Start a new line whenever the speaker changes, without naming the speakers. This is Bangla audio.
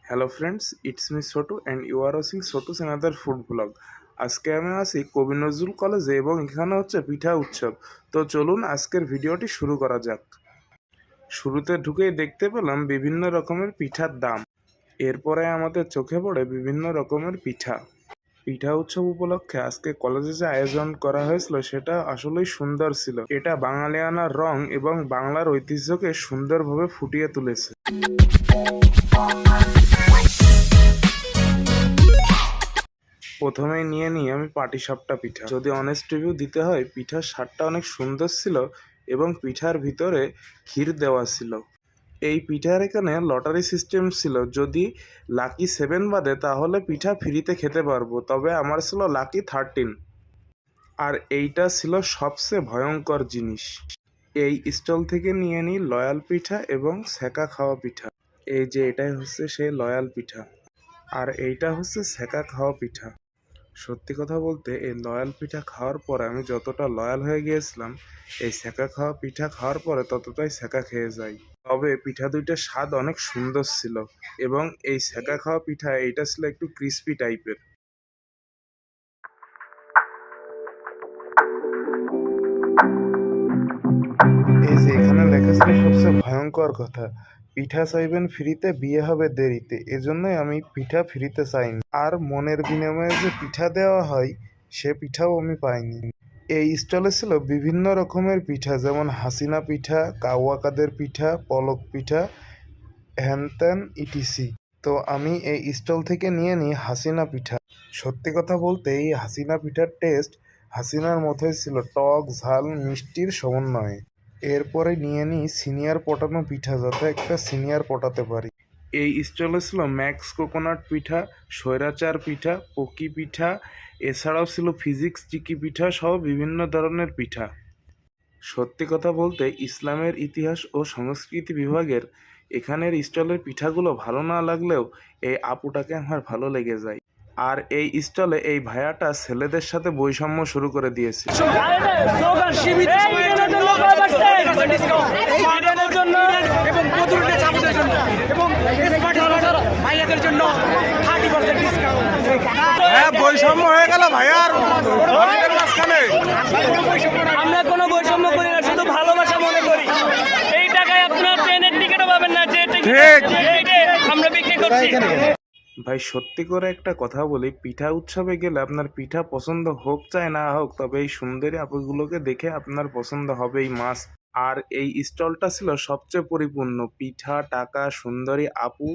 Hello friends, it's me Chhotu and you are watching Chhotu's another food blog. আজকে আমি আছি কবি নজরুল কলেজে এবং এখানে হচ্ছে পিঠা উৎসব। তো চলুন আজকের ভিডিওটি শুরু করা যাক। শুরুতে ঢুকেই দেখতে পেলাম বিভিন্ন রকমের পিঠার দাম। এরপরে আমাদের চোখে পড়ে বিভিন্ন রকমের পিঠা। পিঠা উৎসব উপলক্ষে আজকে কলেজে যে আয়োজন করা হয়েছিল সেটা আসলেই সুন্দর ছিল। এটা বাঙালিয়ানার রং এবং বাংলার ঐতিহ্যকে সুন্দরভাবে ফুটিয়ে তুলেছে। প্রথমেই নিয়ে নিই আমি পাটিসাপটা পিঠা। যদি অনেস্ট রিভিউ দিতে হয়, পিঠার স্বাদটা অনেক সুন্দর ছিল এবং পিঠার ভিতরে ক্ষীর দেওয়া ছিল। এই পিঠার এখানে লটারি সিস্টেম ছিল, যদি লাকি 7 বাদে তাহলে পিঠা ফ্রিতে খেতে পারবো, তবে আমার ছিল লাকি 13। আর এইটা ছিল সবচেয়ে ভয়ঙ্কর জিনিস। এই স্টল থেকে নিয়ে নিই লয়াল পিঠা এবং সেকা খাওয়া পিঠা। এই যে এটাই হচ্ছে সেই লয়াল পিঠা, আর এইটা হচ্ছে সেকা খাওয়া পিঠা। সত্যি কথা বলতে এই লয়াল পিঠা খাওয়ার পরে আমি যতটা লয়াল হয়ে গিয়েছিলাম, এই সেকা খাওয়া পিঠা খাওয়ার পরে ততটাই সেকা খেয়ে যাই। তবে পিঠা দুইটার স্বাদ অনেক সুন্দর ছিল এবং এই সেকা খাওয়া পিঠা এইটা ছিল একটু ক্রিস্পি টাইপের। এই যে এখানে লেখা ছিল সবচেয়ে ভয়ঙ্কর কথা, পিঠা চাইবেন ফ্রিতে, বিয়ে হবে দেরিতে। এজন্যই আমি পিঠা ফ্রিতে চাইনি, আর মনের বিনিময়ে যে পিঠা দেওয়া হয় সে পিঠাও আমি পাইনি। এই স্টলে ছিল বিভিন্ন রকমের পিঠা, যেমন হাসিনা পিঠা, কাওয়া কাদের পিঠা, পলক পিঠা, হ্যানত্যান ইটিসি। তো আমি এই স্টল থেকে নিয়ে নিই হাসিনা পিঠা। সত্যি কথা বলতে এই হাসিনা পিঠার টেস্ট হাসিনার মতোই ছিল, টক ঝাল মিষ্টির সমন্বয়ে। এরপরে নিয়ে নিই সিনিয়র পটানো পিঠা, যাতে একটা সিনিয়র পটাতে পারি। এই স্টলে ছিল ম্যাক্স কোকোনাট পিঠা, স্বৈরাচার পিঠা, পকি পিঠা, এছাড়াও ছিল ফিজিক্স চিকি পিঠা সহ বিভিন্ন ধরনের পিঠা। সত্যি কথা বলতে ইসলামের ইতিহাস ও সংস্কৃতি বিভাগের এখানের স্টলের পিঠাগুলো ভালো না লাগলেও এই আপুটাকে আমার ভালো লেগে যায়। আর এই স্টলে এই ভাইয়াটা ছেলেদের সাথে বৈষম্য শুরু করে দিয়েছে। বৈষম্য হয়ে গেল ভাইয়ার মাঝখানে।
আমরা কোনো বৈষম্য করি না, শুধু ভালোবাসা মনে করি। এই টাকায় আপনার ট্রেনের টিকিটও পাবেন না, যে টিকিটে আমরা বিক্রি করছি।
ভাই সত্যি করে একটা কথা বলি, পিঠা উৎসবে গেলে আপনার পিঠা পছন্দ হোক চাই না হোক, তবে এই সুন্দরী আপুগুলোকে দেখে আপনার পছন্দ হবেই মাস্ট। আর এই স্টলটা ছিল সবচেয়ে পরিপূর্ণ, পিঠা, টাকা, সুন্দরী আপু